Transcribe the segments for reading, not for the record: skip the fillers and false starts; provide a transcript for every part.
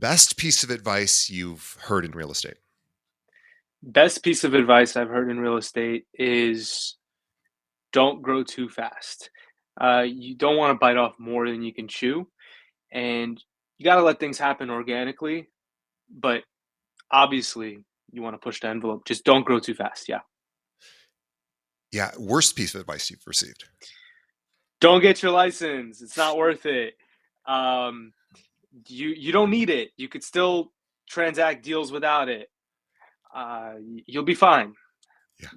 best piece of advice you've heard in real estate? Best piece of advice I've heard in real estate is don't grow too fast. You don't want to bite off more than you can chew, and you got to let things happen organically. But obviously, you want to push the envelope. Just don't grow too fast. Yeah. Yeah, worst piece of advice you've received? Don't get your license. It's not worth it. Um, you don't need it. You could still transact deals without it. You'll be fine. Yeah.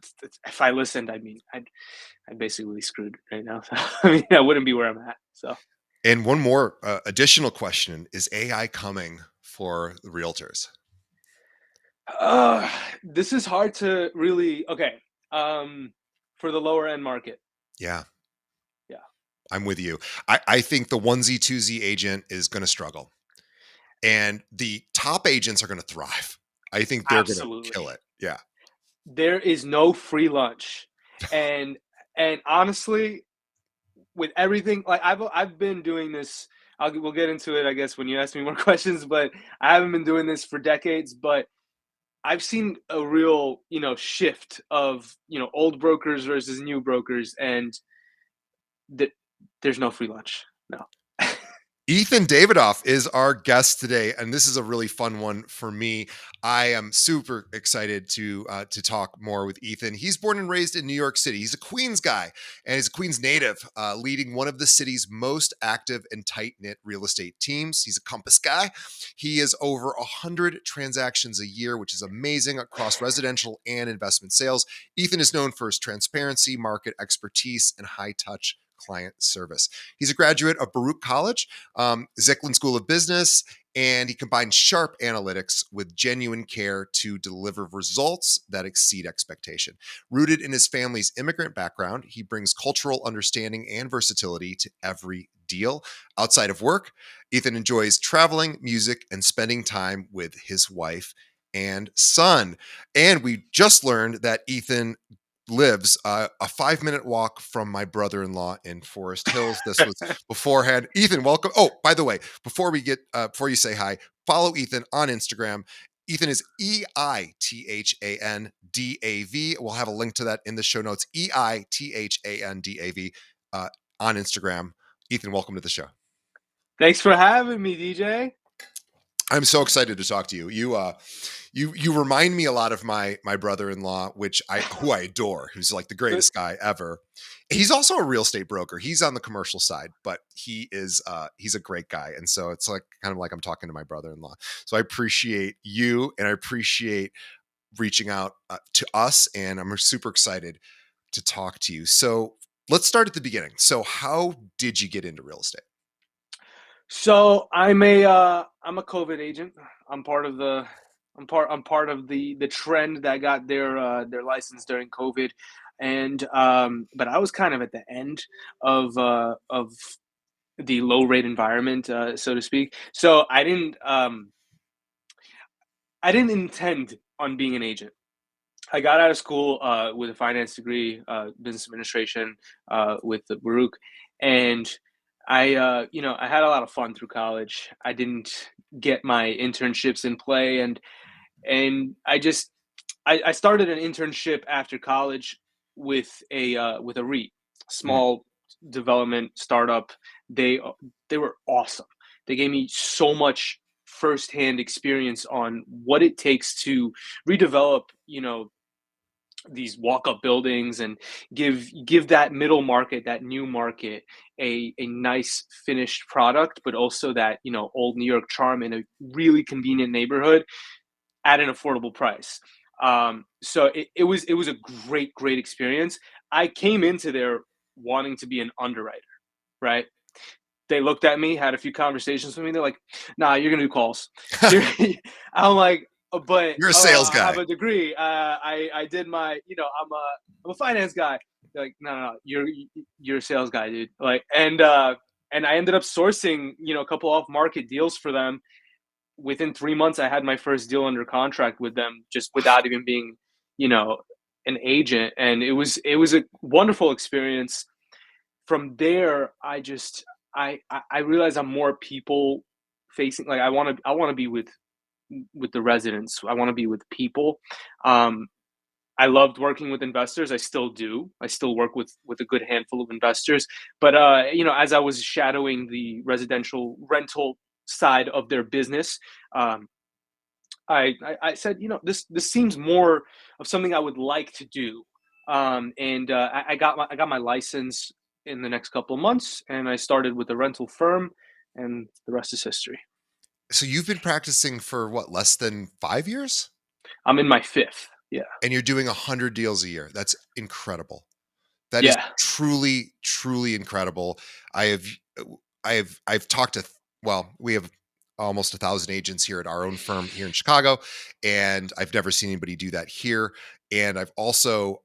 If I listened, I'm basically screwed right now. So, I mean, I wouldn't be where I'm at. So, And one more additional question, is AI coming for the realtors? uh, this is hard to really. Okay, um, for the lower end market, Yeah, yeah, I'm with you. I think the onesie twosie agent is going to struggle, and the top agents are going to thrive. I think they're going to absolutely. kill it. Yeah. There is no free lunch, and honestly, with everything, like I've been doing this. We'll get into it, I guess, when you ask me more questions. But I haven't been doing this for decades, but I've seen a real, shift of, old brokers versus new brokers, and that there's no free lunch. No. Eithan Davidov is our guest today, and this is a really fun one for me. I am super excited to talk more with Eithan. He's born and raised in New York City. He's a Queens guy, and he's a Queens native, leading one of the city's most active and tight knit real estate teams. He's a Compass guy. He is over 100 transactions a year, which is amazing across residential and investment sales. Eithan is known for his transparency, market expertise, and high touch client service. He's a graduate of Baruch College, Zicklin School of Business, and he combines sharp analytics with genuine care to deliver results that exceed expectation. Rooted in his family's immigrant background, he brings cultural understanding and versatility to every deal. Outside of work, Eithan enjoys traveling, music, and spending time with his wife and son. And we just learned that Eithan lives a 5-minute walk from my brother-in-law in Forest Hills. This was beforehand. Eithan, welcome. Oh, by the way, before you say hi, follow Eithan on Instagram. Eithan is EITHANDAV. We'll have a link to that in the show notes. EITHANDAV on Instagram. Eithan, welcome to the show. Thanks for having me, DJ. I'm so excited to talk to you. You remind me a lot of my brother-in-law, who I adore, who's like the greatest guy ever. He's also a real estate broker. He's on the commercial side, but he's a great guy. And so it's like kind of like I'm talking to my brother-in-law. So I appreciate you, and I appreciate reaching out to us, and I'm super excited to talk to you. So let's start at the beginning. So how did you get into real estate? So I'm a COVID agent. I'm part of the I'm part of the trend that got their license during COVID, and but I was kind of at the end of the low rate environment, so to speak. So I didn't intend on being an agent. I got out of school with a finance degree, business administration, with the Baruch, and I had a lot of fun through college. I didn't get my internships in play, and I started an internship after college with a REIT, Mm, small development startup. They were awesome. They gave me so much firsthand experience on what it takes to redevelop, these walk-up buildings and give that middle market, that new market, a nice finished product, but also that, old New York charm in a really convenient neighborhood at an affordable price. So it was a great experience. I came into there wanting to be an underwriter, right? They looked at me, had a few conversations with me. They're like, "Nah, you're gonna do calls." You're, I'm like, but you're a sales I have guy. a degree. I did my, I'm a finance guy. They're like, no, you're a sales guy, dude. Like, and I ended up sourcing, a couple off market deals for them. Within 3 months, I had my first deal under contract with them, just without even being, you know, an agent, and it was a wonderful experience. From there, I realized I'm more people facing. Like I want to be with the residents. I want to be with people. Um, I loved working with investors. I still do. I still work with a good handful of investors. But as I was shadowing the residential rental side of their business, um, I said, this seems more of something I would like to do. And I got my license in the next couple of months, and I started with a rental firm, and the rest is history. So you've been practicing for what, less than 5 years? I'm in my fifth. Yeah. And you're doing 100 deals a year. That's incredible. That is Yeah. truly, truly incredible. I have, I've talked to, well, we have almost 1,000 agents here at our own firm here in Chicago, and I've never seen anybody do that here. And I've also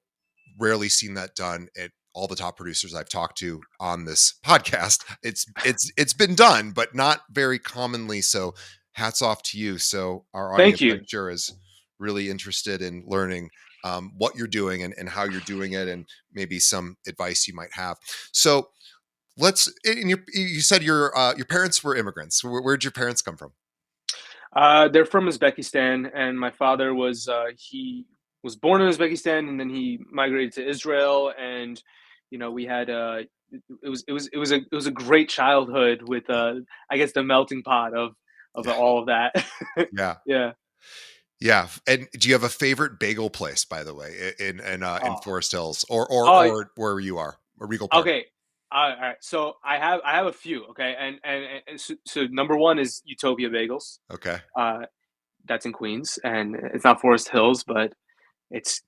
rarely seen that done at all the top producers I've talked to on this podcast. It's been done, but not very commonly. So hats off to you. So our Thank audience, I'm you. sure, is really interested in learning what you're doing and how you're doing it, and maybe some advice you might have. So let's. And you said your parents were immigrants. Where'd your parents come from? They're from Uzbekistan, and my father he was born in Uzbekistan, and then he migrated to Israel, and we had it was a great childhood with I guess the melting pot of Yeah, all of that. yeah. Yeah. Yeah, and do you have a favorite bagel place, by the way, in Oh. Forest Hills or or Oh. or where you are, or Regal Park? Okay. All right. So I have a few. Okay, and so number one is Utopia Bagels. Okay, Uh, that's in Queens, and it's not Forest Hills, but it's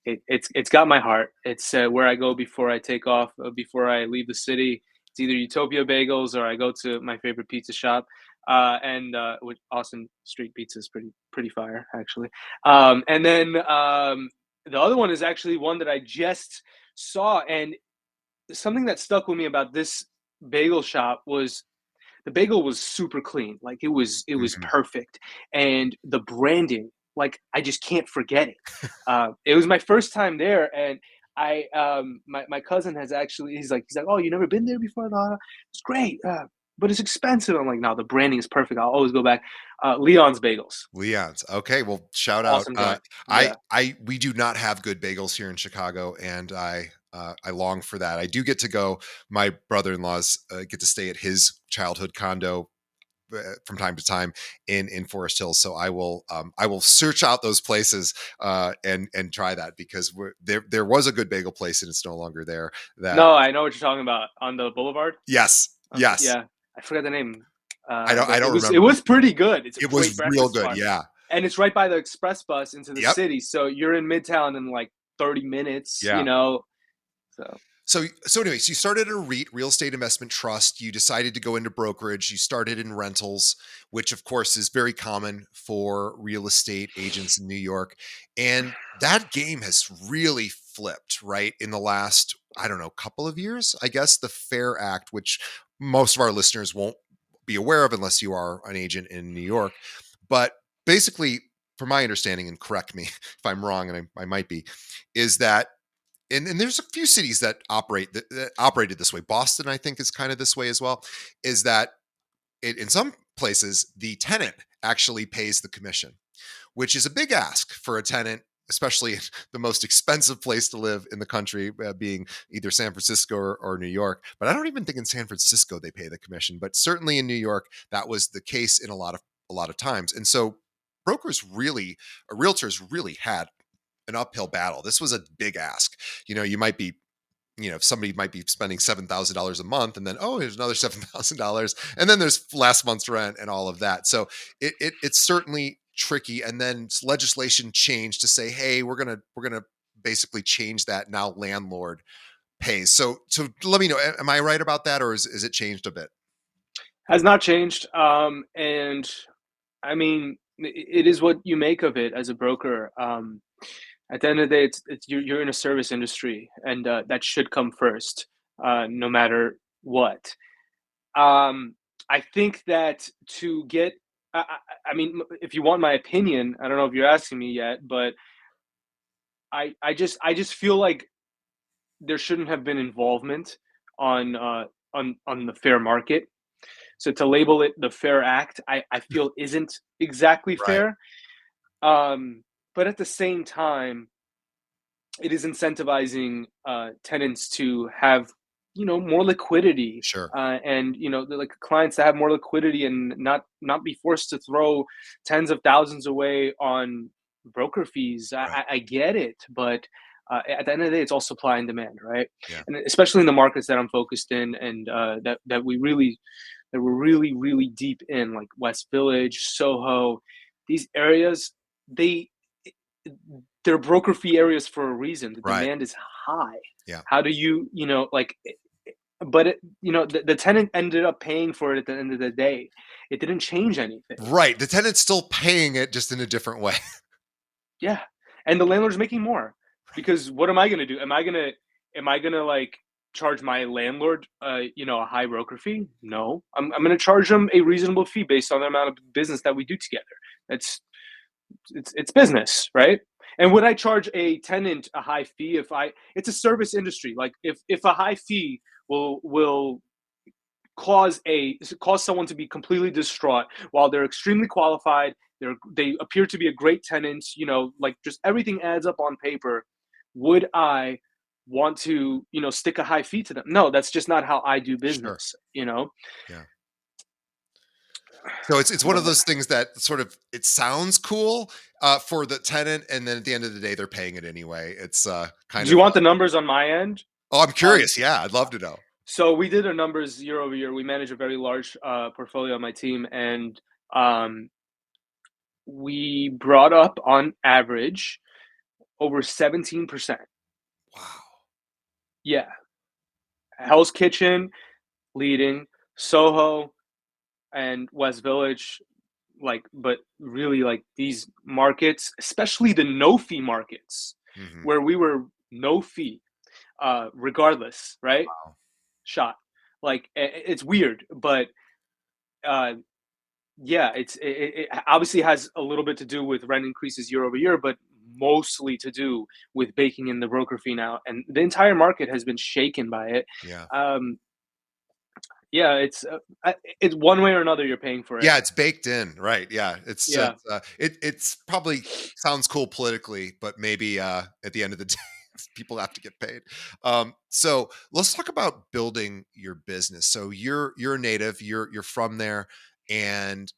got my heart. It's where I go before I take off, before I leave the city. It's either Utopia Bagels or I go to my favorite pizza shop, and which Austin Street Pizza is pretty fire actually. And then the other one is actually one that I just saw, and something that stuck with me about this bagel shop was the bagel was super clean. Like it was mhm. perfect, and the branding, like I just can't forget it. It was my first time there, and my cousin has actually he's like, oh, you never been there before? No, it's great, but it's expensive. I'm like, no, the branding is perfect. I'll always go back. Leon's Bagels, Leon's. Okay, well, shout out. awesome joint. I Yeah. I we do not have good bagels here in Chicago, and I long for that. I do get to go. My brother-in-laws get to stay at his childhood condo from time to time in Forest Hills. So I will search out those places and try that, because there was a good bagel place and it's no longer there. That No, I know what you're talking about on the Boulevard. yes, yes. Yeah, I forgot the name, I but it don't was it remember. was pretty good. It's a It great was real breakfast good. spot, Yeah. and it's right by the express bus into the Yep. city, so you're in Midtown in like 30 minutes. Yeah. So So anyways, you started a REIT, real estate investment trust. You decided to go into brokerage. You started in rentals, which of course is very common for real estate agents in New York. And that game has really flipped, right? In the last, I don't know, couple of years, I guess. The Fair Act, which most of our listeners won't be aware of unless you are an agent in New York. But basically, from my understanding, and correct me if I'm wrong, and I might be, is that and there's a few cities that that operated this way. Boston, I think, is kind of this way as well. Is that in some places the tenant actually pays the commission, which is a big ask for a tenant, especially in the most expensive place to live in the country, being either San Francisco or New York. But I don't even think in San Francisco they pay the commission. But certainly in New York, that was the case in a lot of times. And so realtors really had an uphill battle. This was a big ask. You might be, somebody might be spending $7,000 a month, and then, oh, here's another $7,000, and then there's last month's rent and all of that. So it's certainly tricky. And then legislation changed to say, hey, we're gonna basically change that. Now landlord pays. So let me know. Am I right about that, or is it changed a bit? has not changed, and I mean, it is what you make of it as a broker. At the end of the day, it's you're in a service industry, and that should come first, no matter what. Um, I think that to get, I mean, if you want my opinion, I don't know if you're asking me yet, but I just feel like there shouldn't have been involvement on on the fair market. So to label it the fair act, I feel isn't exactly Right. fair. But at the same time, it is incentivizing tenants to have more liquidity, Sure. and like clients to have more liquidity and not be forced to throw tens of thousands away on broker fees. I, Right. I I get it, but at the end of the day, it's all supply and demand, right? Yeah. And especially in the markets that I'm focused in, and that we're really deep in, like West Village, Soho, these areas. They they're broker fee areas for a reason. The Right. demand is high. Yeah. How do like, but the tenant ended up paying for it at the end of the day. It didn't change anything. Right. The tenant's still paying it just in a different way. Yeah. And the landlord's making more because what am I going to do? Am I going to like charge my landlord a high broker fee? No. I'm going to charge them a reasonable fee based on the amount of business that we do together. That's it's business, right? And would I charge a tenant a high fee if I it's a service industry. Like if a high fee will cause someone to be completely distraught while they're extremely qualified, they appear to be a great tenant, like just everything adds up on paper, would I want to, stick a high fee to them? No, that's just not how I do Sure. business. Yeah. So it's one of But those things that sort of it sounds cool for the tenant, and then at the end of the day, they're paying it anyway. It's kind do you of want the numbers on my end? oh, I'm Um, curious. Yeah, I'd love to know. So we did our numbers year over year. We manage a very large portfolio on my team, and um, we brought up on average over 17%. Wow. Yeah, Hell's Kitchen leading, Soho and West Village, like, but really like these markets, especially the no fee markets, Hmm. where we were no fee, regardless, right? Wow. Shot. Like it's weird, but uh, yeah, it obviously has a little bit to do with rent increases year over year, but mostly to do with baking in the broker fee now, and the entire market has been shaken by it. Yeah. Um, yeah, it's one way or another you're paying for it. Yeah, it's baked in, right? Yeah, Yeah. it's probably sounds cool politically, but maybe at the end of the day, people have to get paid. So let's talk about building your business. So you're a native, you're from there, and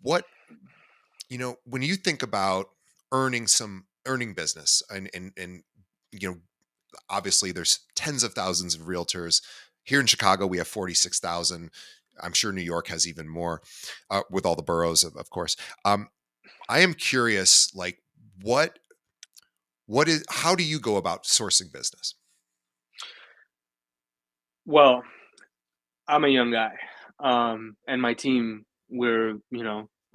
what when you think about earning business and you know obviously there's tens of thousands of realtors here in Chicago. We have 46,000. I'm sure New York has even more, with all the boroughs, of course. um, I am curious, like, what how do you go about sourcing business? Well, I'm a young guy, and my team, we're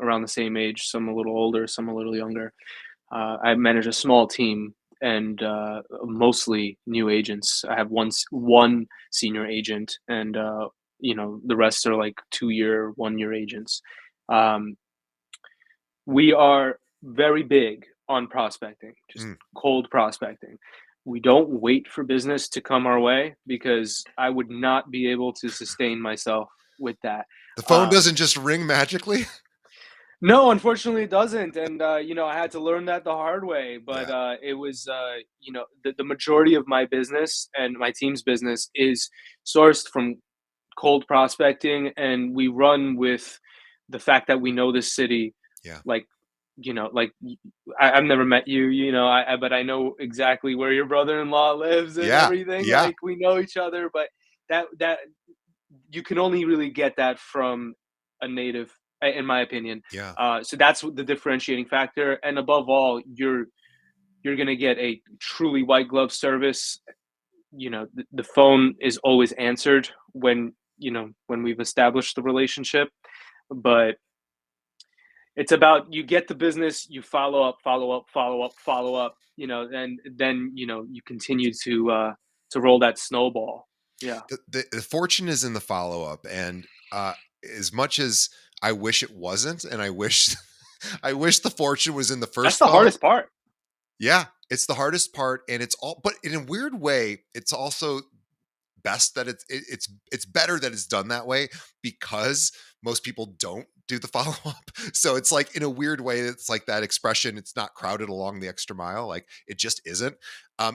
around the same age. Some a little older, some a little younger. I manage a small team and mostly new agents. I have one senior agent, and the rest are like 2 year, 1 year agents. Um, we are very big on prospecting, just Mm. cold prospecting. We don't wait for business to come our way because I would not be able to sustain myself with that. The phone Um, doesn't just ring magically. no, unfortunately, it doesn't, and I had to learn that the hard way. But Yeah. it was, the majority of my business and my team's business is sourced from cold prospecting, and we run with the fact that we know this city, Yeah. like, like I've never met you, but I know exactly where your brother-in-law lives and Yeah. everything. Yeah. Like we know each other, but that you can only really get that from a native, in my opinion. Yeah. So that's the differentiating factor, and above all, you're gonna get a truly white glove service. The phone is always answered when we've established the relationship, but it's about you get the business, you follow up, follow up, follow up, follow up, and then you continue to roll that snowball. Yeah, The fortune is in the follow-up, and as much as I wish it wasn't, and I wish I wish the fortune was in the that's first the call. hardest part. Yeah, it's the hardest part, and it's all but in a weird way, it's also best that it's better that it's done that way because most people don't do the follow up. So it's like in a weird way, it's like that expression. It's not crowded along the extra mile. Like it just isn't.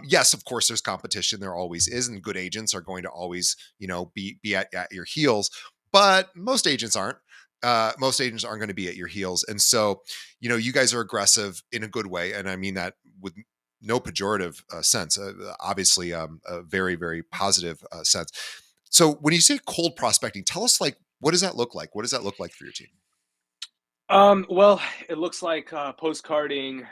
Yes, of course, there's competition. There always is, and good agents are going to always, be at your heels. But most agents aren't. Most agents aren't going to be at your heels, and so you guys are aggressive in a good way, and I mean that with no pejorative sense. Obviously, a very very positive sense. So when you say cold prospecting, tell us like what does that look like? What does that look like for your team? Well, it looks like postcarding,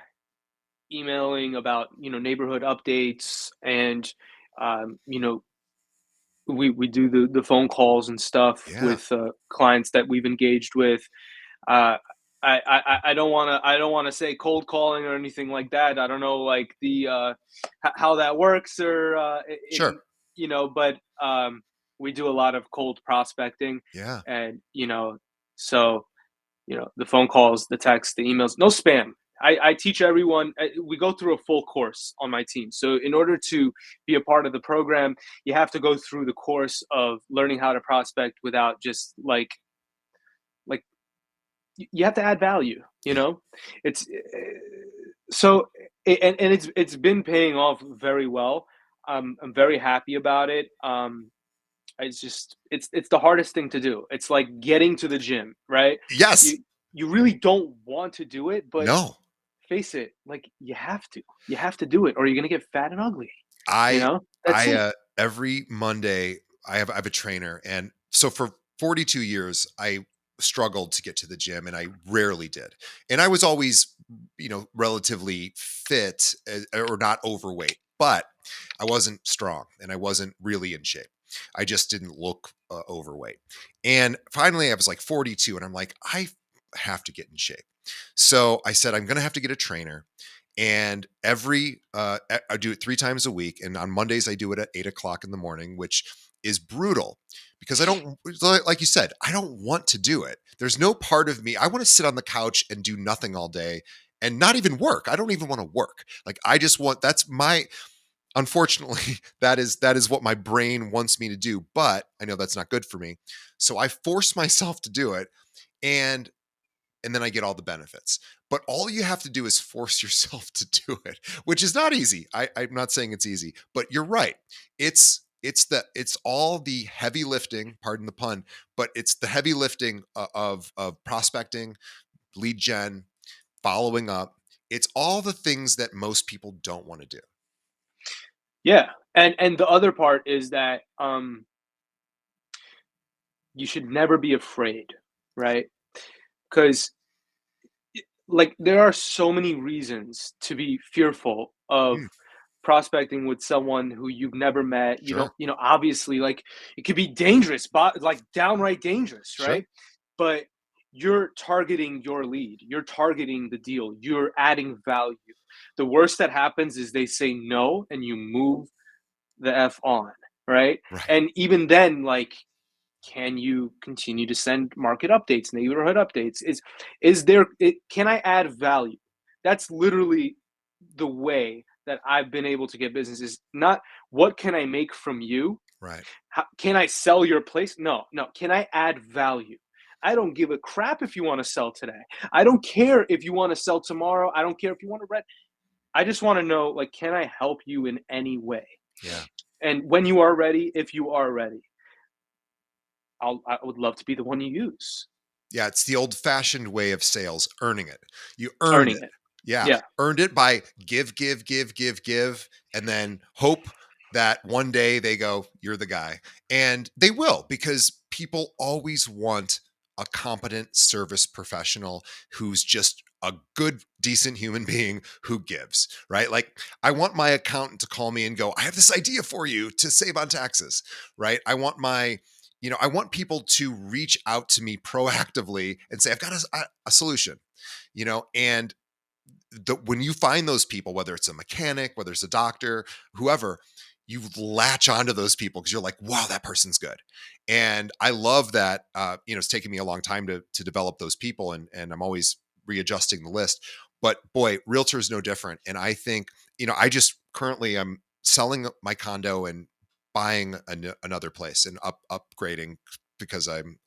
emailing about neighborhood updates, and you know we do the phone calls and stuff Yeah, with clients that we've engaged with. Uh, I don't want to say cold calling or anything like that. I don't know like the how that works or sure. but we do a lot of cold prospecting, Yeah. and so the phone calls, the texts, the emails, no spam. I teach everyone. We go through a full course on my team. So in order to be a part of the program, you have to go through the course of learning how to prospect without just like you have to add value. Yeah. It's so and it's been paying off very well. I'm very happy about it. It's just it's the hardest thing to do. It's like getting to the gym, right? Yes. You really don't want to do it, but No. face it, like you have to. You have to do it or you're gonna get fat and ugly, you I know? That's I it. every Monday I have a trainer, and so for 42 years I struggled to get to the gym and I rarely did. And I was always, relatively fit, or not overweight, but I wasn't strong and I wasn't really in shape. I just didn't look overweight. And finally I was like 42 and I'm like I have to get in shape. So I said I'm going to have to get a trainer, and I do it 3 times a week, and on Mondays I do it at 8 o'clock in the morning, which is brutal because I don't, like you said, I don't want to do it. There's no part of me, I want to sit on the couch and do nothing all day and not even work. I don't even want to work. Like I just want, that's my, unfortunately, that is what my brain wants me to do, but I know that's not good for me. So I force myself to do it, and then I get all the benefits. But all you have to do is force yourself to do it, which is not easy. I'm not saying it's easy, but you're right. It's all the heavy lifting, pardon the pun, but it's the heavy lifting of prospecting, lead gen, following up. It's all the things that most people don't want to do. Yeah. And the other part is that you should never be afraid, right? Because like there are so many reasons to be fearful of Mm, prospecting with someone who you've never met. sure, Obviously, like it could be dangerous, but like downright dangerous, sure, right? But you're targeting your lead, you're targeting the deal, you're adding value. The worst that happens is they say no and you move the F on, right? right, And even then, like, can you continue to send market updates, neighborhood updates? Can I add value? That's literally the way that I've been able to get business is not what can I make from you? right. Can I sell your place? No, no. Can I add value? I don't give a crap if you want to sell today. I don't care if you want to sell tomorrow. I don't care if you want to rent. I just want to know, like, can I help you in any way? Yeah. And when you are ready, if you are ready, I would love to be the one you use. Yeah, it's the old-fashioned way of sales, earning it. You earned Earning it. it. Yeah, Yeah. earned it by give, give, give, give, give, and then hope that one day they go, "You're the guy." And they will, because people always want a competent service professional who's just a good, decent human being who gives, right? Like, I want my accountant to call me and go, "I have this idea for you to save on taxes," right? I want people to reach out to me proactively and say, I've got a solution, and when you find those people, whether it's a mechanic, whether it's a doctor, whoever, you latch onto those people because you're like, wow, that person's good. And I love that, it's taken me a long time to develop those people, and I'm always readjusting the list. But boy, realtor is no different. And I think, I just currently I'm selling my condo and buying another place and upgrading because I'm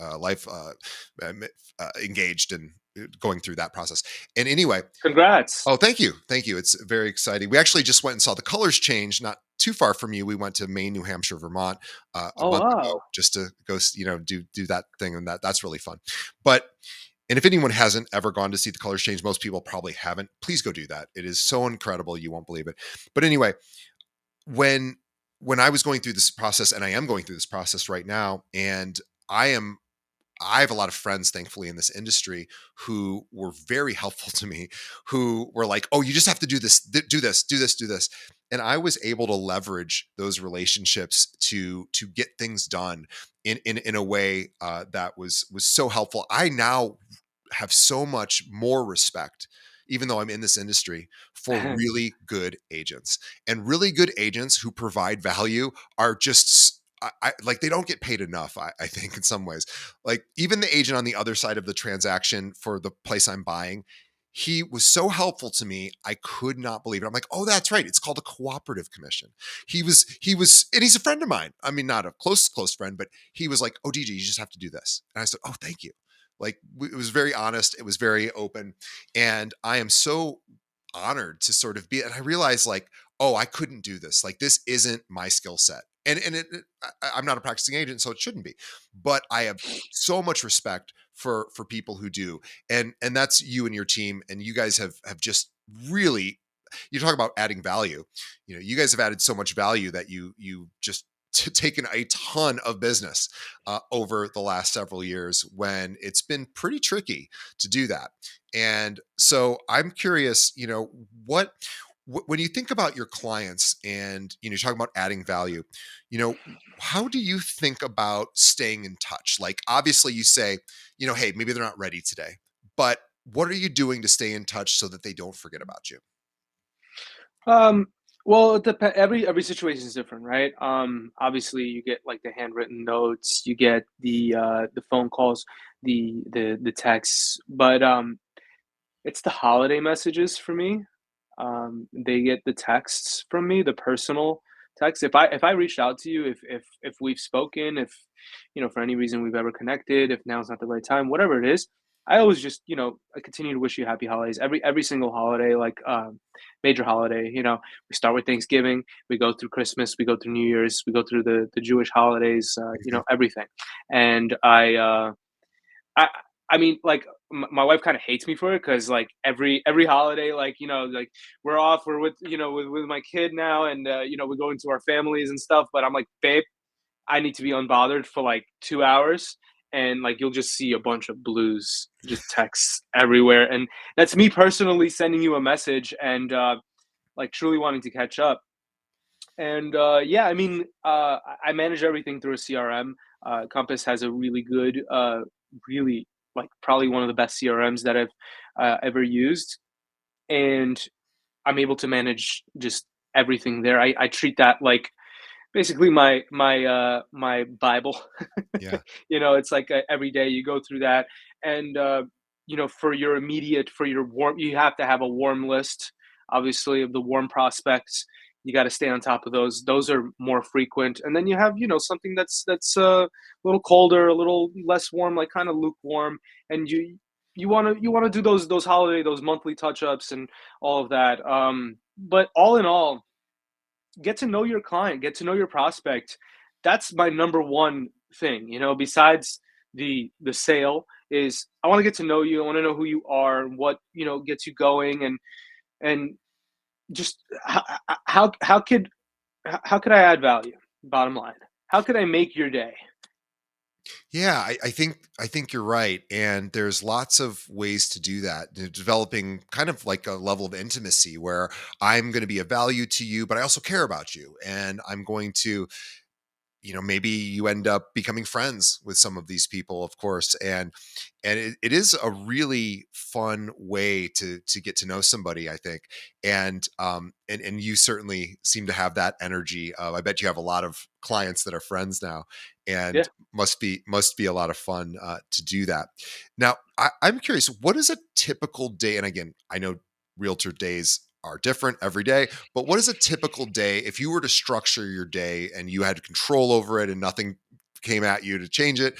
engaged and going through that process. And anyway, Congrats. oh, thank you. It's very exciting. We actually just went and saw the colors change, not too far from you. We went to Maine, New Hampshire, Vermont a Oh month ago wow. just to go, do that thing, and that's really fun. But and if anyone hasn't ever gone to see the colors change, most people probably haven't. Please go do that. It is so incredible, you won't believe it. But anyway, when when I was going through this process, and I am going through this process right now, and I am I have a lot of friends, thankfully, in this industry who were very helpful to me, who were like, "Oh, you just have to do this, do this, do this, do this," and I was able to leverage those relationships to get things done in a way that was so helpful. I now have so much more respect, even though I'm in this industry, for really good agents. And really good agents who provide value are just like, they don't get paid enough. I think in some ways, like even the agent on the other side of the transaction for the place I'm buying, he was so helpful to me. I could not believe it. I'm like, oh, that's right. It's called a cooperative commission. And he's a friend of mine. I mean, not a close friend, but he was like, oh, DJ, you just have to do this. And I said, oh, thank you. Like, it was very honest. It was very open. And I am so honored to sort of be, and I realized like, oh, I couldn't do this. Like, this isn't my skill set. I'm not a practicing agent, so it shouldn't be. But I have so much respect for people who do, and that's you and your team, and you guys have just really, you talk about adding value. You guys have added so much value that you just taken a ton of business over the last several years when it's been pretty tricky to do that. And so I'm curious, what when you think about your clients and you're talking about adding value, you know, how do you think about staying in touch? Like, obviously you say, hey, maybe they're not ready today, but what are you doing to stay in touch so that they don't forget about you? Um, well, it depends. Every situation is different, right? Obviously, you get like the handwritten notes, you get the phone calls, the texts, but it's the holiday messages for me. They get the texts from me, the personal text. If I reached out to you, if we've spoken, if for any reason we've ever connected, if now's not the right time, whatever it is, I always just I continue to wish you happy holidays. Every single holiday, like major holiday. We start with Thanksgiving, we go through Christmas, we go through New Year's, we go through the Jewish holidays. Mhm. Everything, and I I mean, like, my wife kinda hates me for it because like, every holiday, like, like, we're off, we're with my kid now, and, we go into our families and stuff, but I'm like, "Babe, I need to be unbothered for, like, 2 hours," and, like, you'll just see a bunch of blues, just texts everywhere, and that's me personally sending you a message and, like, truly wanting to catch up. And yeah, I mean, I manage everything through a CRM. Compass has a really good, really like probably one of the best CRMs that I've ever used, and I'm able to manage just everything there. I treat that like basically my Bible. Yeah. It's like every day you go through that, and for your warm, you have to have a warm list, obviously, of the warm prospects. You got to stay on top of those. Those are more frequent, and then you have something that's a little colder, a little less warm, like kind of lukewarm, and you want to do those monthly touch ups and all of that. But all in all, get to know your client, get to know your prospect. That's my number one thing, besides the sale is I want to get to know you. I want to know who you are, what, gets you going and just how could I add value? Bottom line. How could I make your day? Yeah, I think you're right, and there's lots of ways to do that. Developing kind of like a level of intimacy where I'm going to be of value to you, but I also care about you, and I'm going to, maybe you end up becoming friends with some of these people, of course, and it is a really fun way to get to know somebody, I think. And you certainly seem to have that energy. I bet you have a lot of clients that are friends now, and Yeah. must be a lot of fun to do that. Now, I'm curious, what is a typical day? And again, I know realtor days are different every day. But what is a typical day if you were to structure your day and you had control over it and nothing came at you to change it,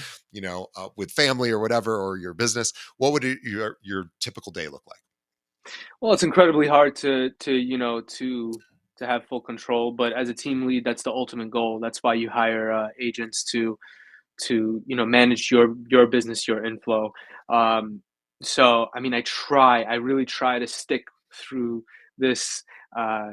with family or whatever, or your business? What would your typical day look like? Well, it's incredibly hard to have full control, but as a team lead, that's the ultimate goal. That's why you hire agents to manage your business, your inflow. Um, so I mean, I really try to stick through this. Uh,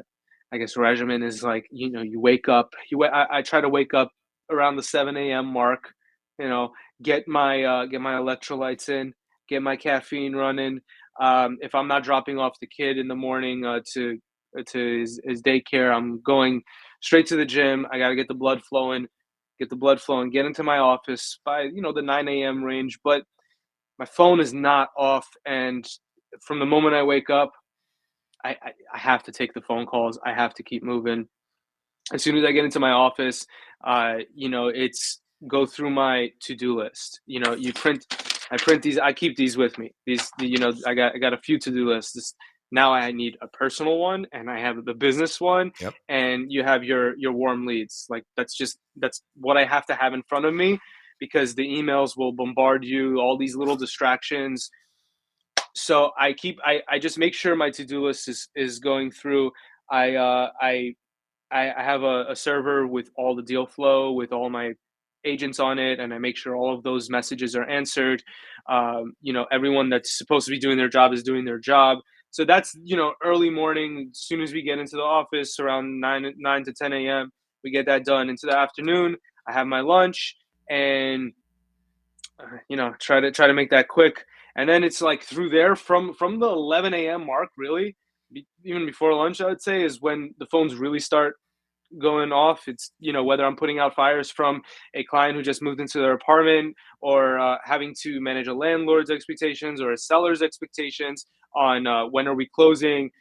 I guess regimen is like you wake up. I try to wake up around the 7 a.m. mark. You know, get my electrolytes in, get my caffeine running. If I'm not dropping off the kid in the morning to his daycare, I'm going straight to the gym. I got to get the blood flowing, get into my office by the 9 a.m. range. But my phone is not off, and from the moment I wake up, I have to take the phone calls. I have to keep moving. As soon as I get into my office, it's go through my to-do list. I print these. I keep these with me. I got a few to-do lists. Now I need a personal one, and I have the business one, Yep. and you have your warm leads. Like that's what I have to have in front of me, because the emails will bombard you, all these little distractions. So I just make sure my to-do list is going through. I uh I I have a server with all the deal flow, with all my agents on it, and I make sure all of those messages are answered. Everyone that's supposed to be doing their job is doing their job. So that's early morning. As soon as we get into the office, around nine to 10 a.m., we get that done. Into the afternoon, I have my lunch, and try to make that quick. And then it's like through there, from the 11 a.m. mark, really, even before lunch, I would say, is when the phones really start going off. It's whether I'm putting out fires from a client who just moved into their apartment, or having to manage a landlord's expectations or a seller's expectations on when are we closing.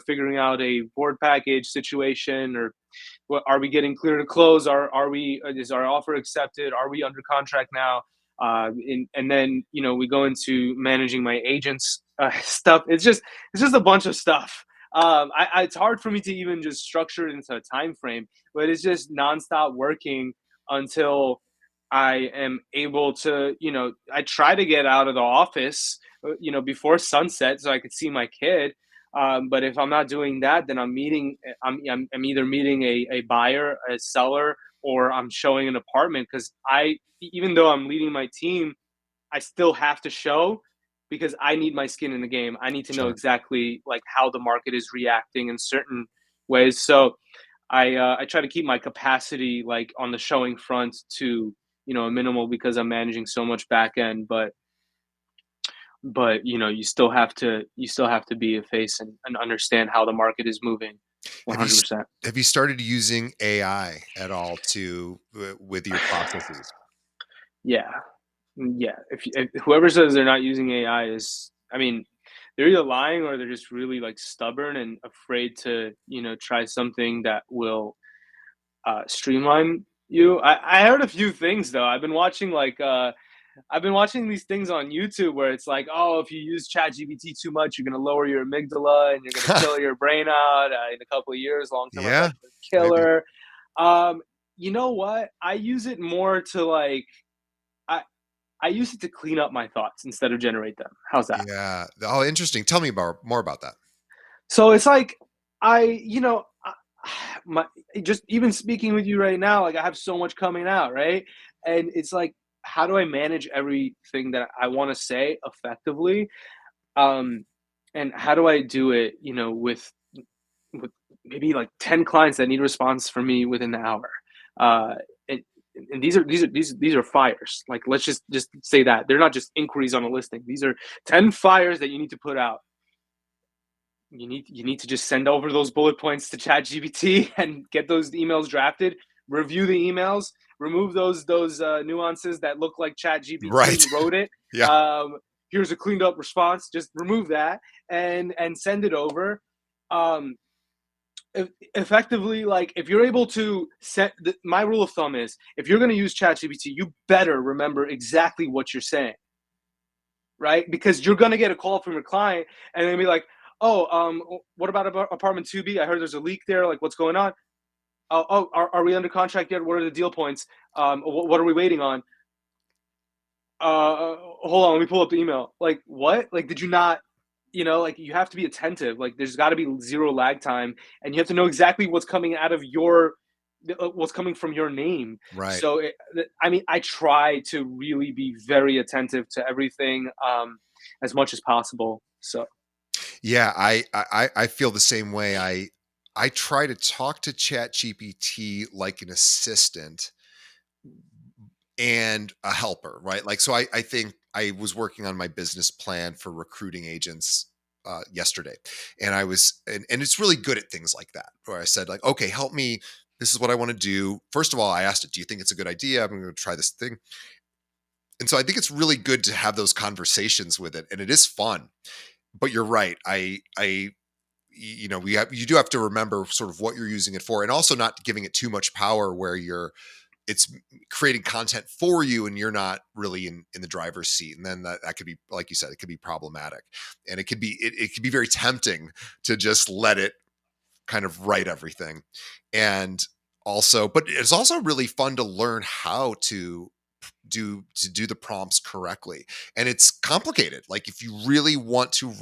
Figuring out a board package situation, or what are we getting clear to close? Are we is our offer accepted? Are we under contract now? And then we go into managing my agents stuff. It's just a bunch of stuff. It's hard for me to even just structure it into a time frame, but it's just nonstop working until I am able to. I try to get out of the office, before sunset, so I could see my kid. But if I'm not doing that, then I'm either meeting a buyer, a seller, or I'm showing an apartment, because even though I'm leading my team, I still have to show, because I need my skin in the game. I need to know Sure. exactly like how the market is reacting in certain ways. So I try to keep my capacity like on the showing front to a minimal, because I'm managing so much back end. But you still have to be a face, and understand how the market is moving Have you s- 100%. have you started using AI at all to with your processes? Yeah. Yeah, if whoever says they're not using AI is, I mean, they're either lying, or they're just really like stubborn and afraid to, try something that will streamline you. I heard a few things though. I've been watching these things on YouTube where it's like, oh, if you use ChatGPT too much, you're gonna lower your amygdala and you're gonna kill your brain out in a couple of years. Long term Yeah, effects are maybe. killer. Um, you know what? I use it more to like. I use it to clean up my thoughts instead of generate them. How's that? Yeah. Oh, interesting. Tell me more about that. So it's like my just even speaking with you right now, like I have so much coming out, right? And it's like, how do I manage everything that I want to say effectively? Um, and how do I do it, with maybe like 10 clients that need a response from me within the hour? Uh, and, and these are fires. Like, let's just say that they're not just inquiries on a listing. These are 10 fires that you need to put out. You need to just send over those bullet points to ChatGPT and get those emails drafted. Review the emails. Remove those nuances that look like ChatGPT Right. wrote it. Yeah. Um, Here's a cleaned up response. Just remove that and send it over. Um, Effectively, like if you're able to set my rule of thumb is, if you're going to use ChatGPT, you better remember exactly what you're saying, right? Because you're going to get a call from your client, and they'll be like, "Oh, what about apartment 2B? I heard there's a leak there. Like, what's going on? Oh, are we under contract yet? What are the deal points? What are we waiting on? Hold on, let me pull up the email." Like, what? Like, did you not? Like you have to be attentive. Like, there's got to be zero lag time, and you have to know exactly what's coming out of what's coming from your name. Right. So, I mean, I try to really be very attentive to everything, as much as possible. So, Yeah, I feel the same way. I try to talk to ChatGPT like an assistant and a helper, right? Like, so I think I was working on my business plan for recruiting agents yesterday, and and it's really good at things like that. Where I said, like, okay, help me. This is what I want to do. First of all, I asked it, do you think it's a good idea? I'm going to try this thing. And so I think it's really good to have those conversations with it, and it is fun. But you're right. You do have to remember sort of what you're using it for, and also not giving it too much power where it's creating content for you and you're not really in the driver's seat, and then that could be, like you said, it could be problematic, and it could be very tempting to just let it kind of write everything. And also, but it's also really fun to learn how to do the prompts correctly. And it's complicated. Like, if you really want to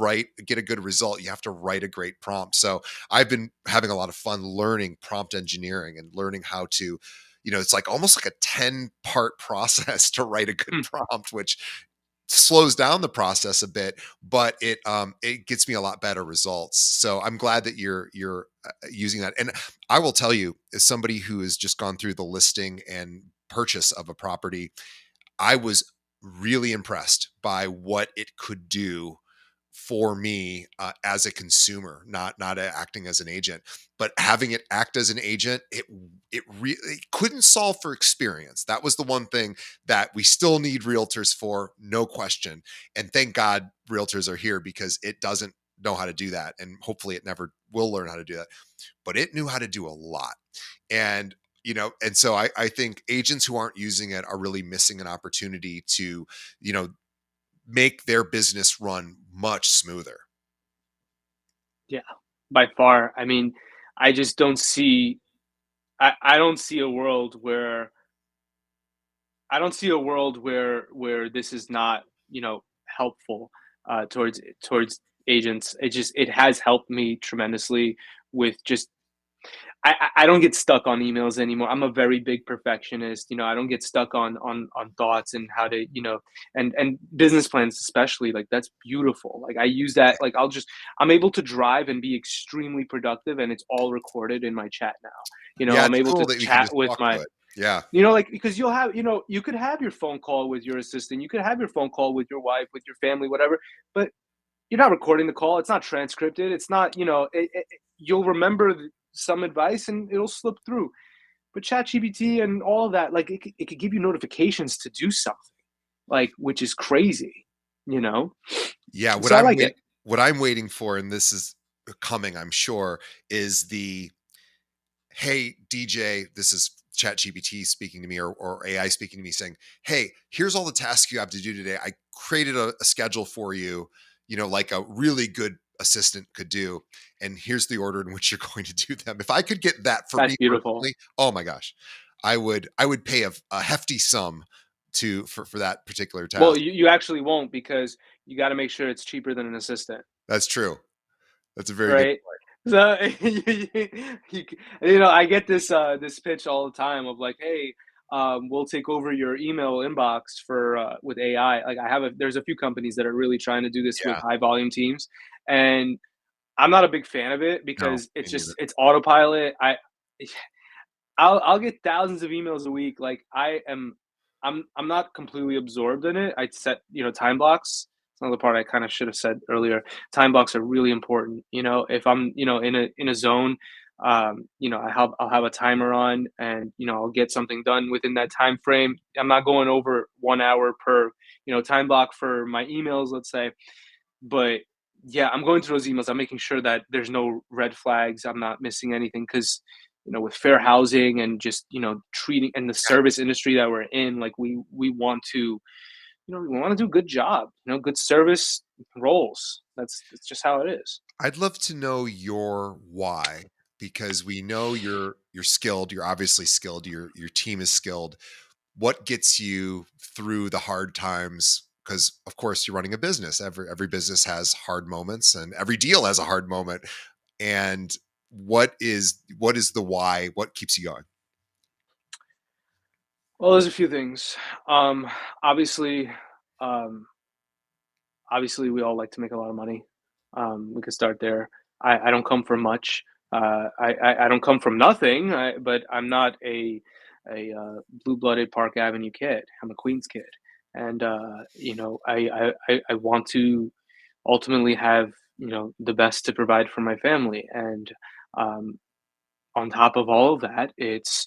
get a good result, you have to write a great prompt. So I've been having a lot of fun learning prompt engineering and learning how to, it's like almost like a 10-part process to write a good hmm, prompt, which slows down the process a bit, but it gets me a lot better results. So I'm glad that you're using that. And I will tell you, as somebody who has just gone through the listing and purchase of a property, I was really impressed by what it could do for me as a consumer, not acting as an agent, but having it act as an agent. It couldn't solve for experience. That was the one thing that we still need realtors for, no question. And thank God realtors are here, because it doesn't know how to do that, and hopefully it never will learn how to do that. But it knew how to do a lot. And and so I think agents who aren't using it are really missing an opportunity to, you know make their business run much smoother. yeah, by far. I mean, I just don't see. I don't see a world where where this is not, helpful, towards agents. It has helped me tremendously with just I don't get stuck on emails anymore. I'm a very big perfectionist. I don't get stuck on thoughts and how to, and business plans especially. Like, that's beautiful. Like, I use that. Like, I'm able to drive and be extremely productive, and it's all recorded in my chat now. Yeah, I'm it's able cool to that we can chat just with talk to my it. Yeah. like, because you could have your phone call with your assistant, you could have your phone call with your wife, with your family, whatever, but you're not recording the call. It's not transcripted. It's not, you'll remember some advice and it'll slip through. But ChatGPT and all of that, like, it could give you notifications to do something, like, which is crazy, you know? Yeah, So I like it. what I'm waiting for, and this is coming, I'm sure, is the, "Hey, DJ," this is ChatGPT speaking to me, or AI speaking to me, saying, "Hey, here's all the tasks you have to do today. I created a schedule for you, like a really good assistant could do, and here's the order in which you're going to do them." If I could get that for That's me beautiful. personally, oh my gosh, I would pay a hefty sum for that particular Well, task. you actually won't, because you got to make sure it's cheaper than an assistant. That's true. That's a very good Right? point. So, I get this pitch all the time of like, "Hey, we'll take over your email inbox for with AI." Like, there's a few companies that are really trying to do this with Yeah. high volume teams, and I'm not a big fan of it No, because me neither. it's autopilot. I'll get thousands of emails a week. Like, I'm not completely absorbed in it. I set, time blocks. It's another part I kind of should have said earlier. Time blocks are really important. If I'm, in a zone, I'll have a timer on, and I'll get something done within that time frame. I'm not going over 1 hour per, time block for my emails, let's say. But yeah, I'm going through those emails. I'm making sure that there's no red flags. I'm not missing anything, because with fair housing and just treating, and the service industry that we're in, like, we want to, we want to do a good job. Good service roles. That's just how it is. I'd love to know your why because we know you're skilled. You're obviously skilled. Your team is skilled. What gets you through the hard times? Because of course you're running a business. Every business has hard moments, and every deal has a hard moment. And what is the why? What keeps you going? Well, there's a few things. Um, obviously, um, obviously, we all like to make a lot of money. We could start there. I don't come from much. I don't come from nothing. But I'm not a blue-blooded Park Avenue kid. I'm a Queens kid, and I want to ultimately have the best to provide for my family. And um, on top of all of that, it's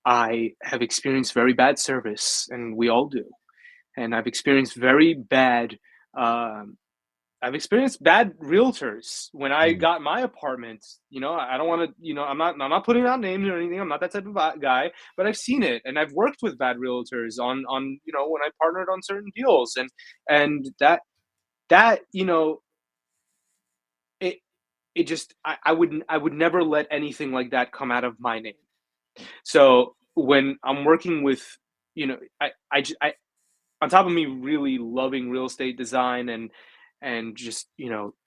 I have experienced very bad service, and we all do. And I've experienced very bad. Um, I've experienced bad realtors when I Mm. got my apartment. I don't want to. I'm not putting out names or anything. I'm not that type of guy. But I've seen it, and I've worked with bad realtors on when I partnered on certain deals, and that it it just I would never let anything like that come out of my name. So when I'm working with, I on top of me really loving real estate design and just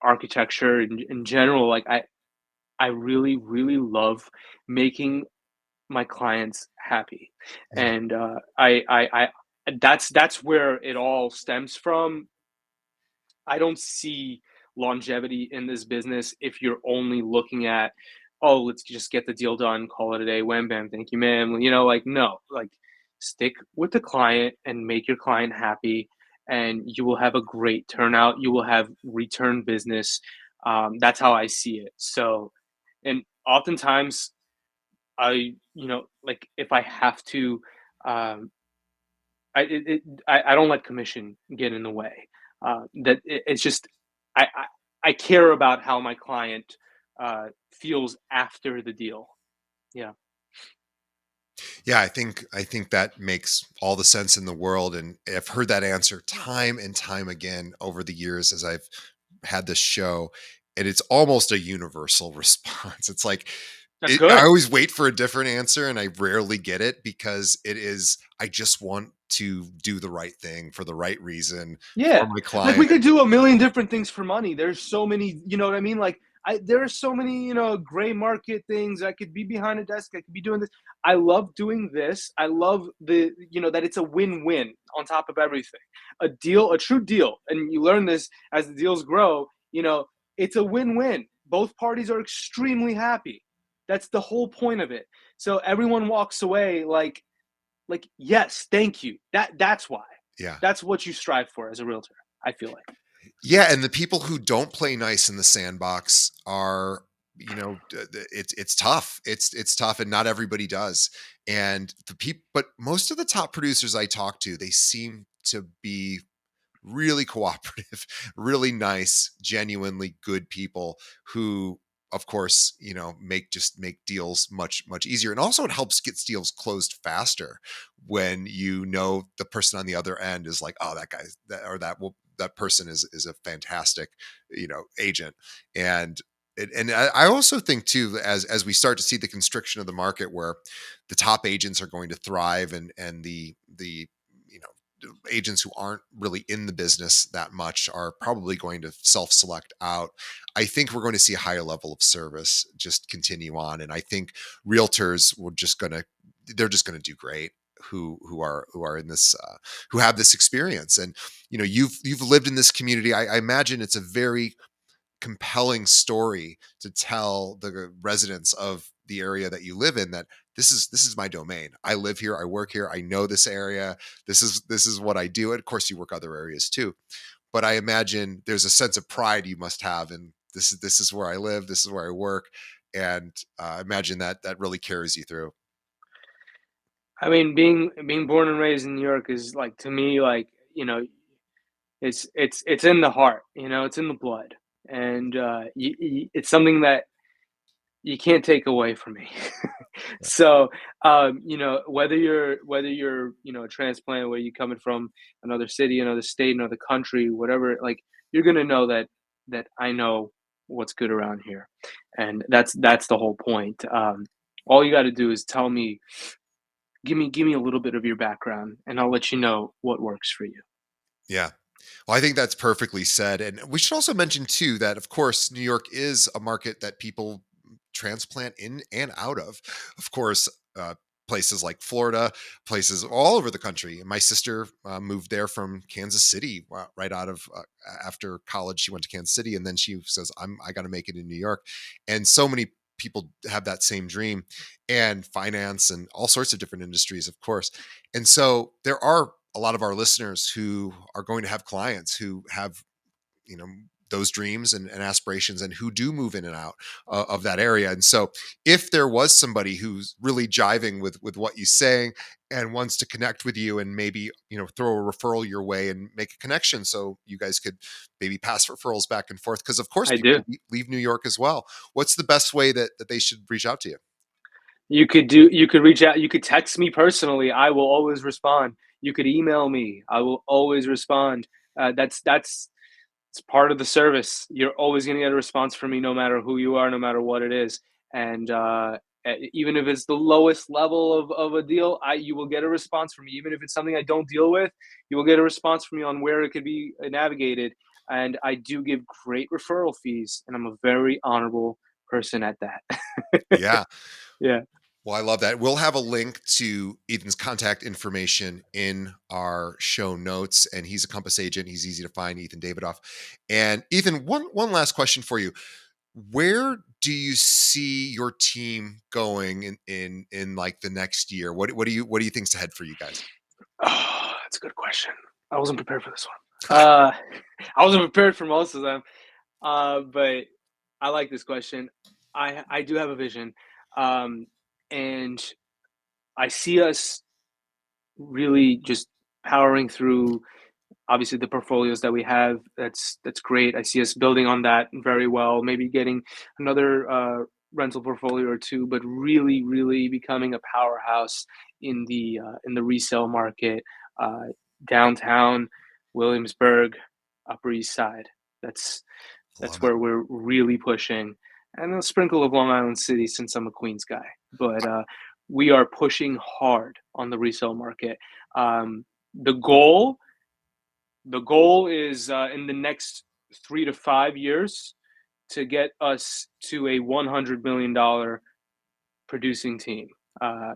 architecture in general, like I really really love making my clients happy, Yeah. and I that's where it all stems from. I don't see longevity in this business if you're only looking at, oh, let's just get the deal done, call it a day, wham bam, thank you, ma'am. Like no, like stick with the client and make your client happy, and you will have a great turnout. You will have return business. That's how I see it. So, and oftentimes like if I have to, um, I don't let commission get in the way. It's just I care about how my client feels after the deal. Yeah, Yeah, I think that makes all the sense in the world, and I've heard that answer time and time again over the years as I've had this show, and it's almost a universal response. It's like that's I good. always wait for a different answer, and I rarely get it because it is I just want to do the right thing for the right reason for Yeah, my like client. we could do a million different things for money. There's so many, you know what I mean? Like there are so many, gray market things. I could be behind a desk. I could be doing this. I love doing this. I love that it's a win-win on top of everything. A true deal, and you learn this as the deals grow. It's a win-win. Both parties are extremely happy. That's the whole point of it. So everyone walks away like yes, thank you. That's why. Yeah. That's what you strive for as a realtor, I feel like. Yeah, and the people who don't play nice in the sandbox are, it's tough. It's tough, and not everybody does. And the people, but most of the top producers I talk to, they seem to be really cooperative, really nice, genuinely good people who, of course, make deals much easier. And also it helps get deals closed faster when the person on the other end is like, oh, that guy that or that will that person is a fantastic, agent. And and I also think too, as we start to see the constriction of the market where the top agents are going to thrive and the you know agents who aren't really in the business that much are probably going to self-select out. I think we're going to see a higher level of service just continue on, and I think realtors were just going to they're just going to do great who are in this who have this experience. And you've lived in this community. I imagine it's a very compelling story to tell the residents of the area that you live in that this is my domain. I live here, I work here, I know this area. This is what I do. And of course you work other areas too. But I imagine there's a sense of pride you must have and this is where I live, this is where I work. And I imagine that really carries you through. I mean, being born and raised in New York is like to me like, it's in the heart, it's in the blood. And it's something that you can't take away from me. So, whether you're a transplant, where you coming from another city, another state, another country, whatever, like you're gonna know that I know what's good around here, and that's the whole point. All you got to do is tell me, give me a little bit of your background, and I'll let you know what works for you. Yeah. Well, I think that's perfectly said. And we should also mention, too, that of course, New York is a market that people transplant in and out of. Of course, places like Florida, places all over the country. And my sister moved there from Kansas City right out of after college. She went to Kansas City and then she says, I got to make it in New York. And so many people have that same dream, and finance and all sorts of different industries, of course. And so there are a lot of our listeners who are going to have clients who have, you know, those dreams and aspirations and who do move in and out of that area. And so if there was somebody who's really jiving with what you're saying and wants to connect with you and maybe, you know, throw a referral your way and make a connection so you guys could maybe pass referrals back and forth, because of course I do. people leave New York as well. What's the best way that they should reach out to you? You could reach out, you could text me personally, I will always respond. You could email me, I will always respond. That's it's part of the service. You're always gonna get a response from me no matter who you are, no matter what it is. And even if it's the lowest level of a deal, I you will get a response from me. Even if it's something I don't deal with, you will get a response from me on where it could be navigated. And I do give great referral fees, and I'm a very honorable person at that. Yeah. Yeah. Well, I love that. We'll have a link to Ethan's contact information in our show notes, and he's a Compass agent. He's easy to find, Eithan Davidov. And Ethan, one last question for you: where do you see your team going in like the next year? What do you think's ahead for you guys? Oh, that's a good question. I wasn't prepared for this one. I wasn't prepared for most of them, but I like this question. I do have a vision, um, and I see us really just powering through. Obviously, the portfolios that we have, that's great. I see us building on that very well. Maybe getting another rental portfolio or two, but really, really becoming a powerhouse in the resale market, uh, downtown Williamsburg, Upper East Side. That's I that's love it. where we're really pushing, and a sprinkle of Long Island City since I'm a Queens guy. But we are pushing hard on the resale market. Um, the goal the goal is in the next 3 to 5 years to get us to a $100 million producing team. Uh,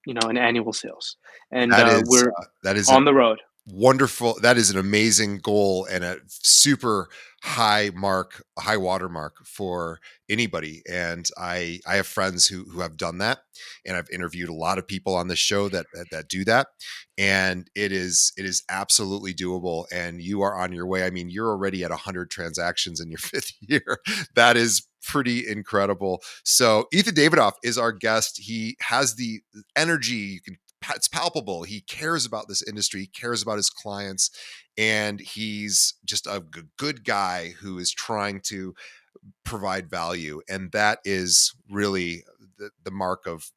in annual sales, and That is we're that is on the road. wonderful. That is an amazing goal and a super high watermark for anybody. And I have friends who have done that, and I've interviewed a lot of people on this show that do that, and it is absolutely doable. And you are on your way. I mean, you're already at 100 transactions in your fifth year. That is pretty incredible. So Eithan Davidov is our guest. He has the energy. It's palpable. He cares about this industry, he cares about his clients, and he's just a good guy who is trying to provide value. And that is really the mark of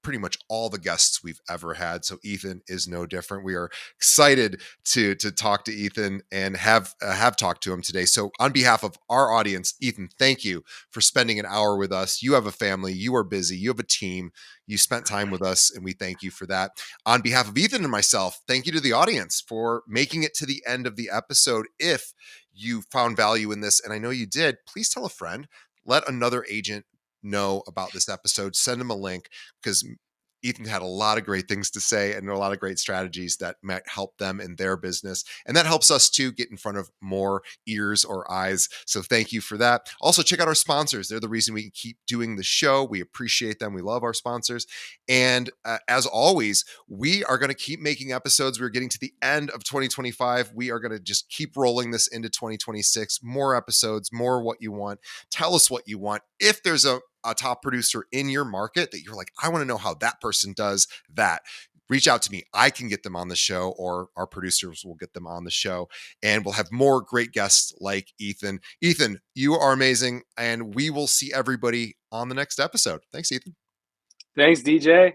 pretty much all the guests we've ever had. So Eithan is no different. We are excited to talk to Eithan and have talked to him today. So on behalf of our audience, Eithan, thank you for spending an hour with us. You have a family, you are busy, you have a team, you spent time with us, and we thank you for that. On behalf of Eithan and myself, thank you to the audience for making it to the end of the episode. If you found value in this, and I know you did, please tell a friend. Let another agent know about this episode. Send them a link, because Eithan had a lot of great things to say and a lot of great strategies that might help them in their business. And that helps us to get in front of more ears or eyes. So thank you for that. Also, check out our sponsors. They're the reason we can keep doing the show. We appreciate them. We love our sponsors. And as always, we are going to keep making episodes. We're getting to the end of 2025. We are going to just keep rolling this into 2026. More episodes, more what you want. Tell us what you want. If there's a top producer in your market that you're like, I want to know how that person does that, reach out to me. I can get them on the show, or our producers will get them on the show, and we'll have more great guests like Eithan. Eithan, you are amazing, and we will see everybody on the next episode. Thanks, Eithan. Thanks, DJ.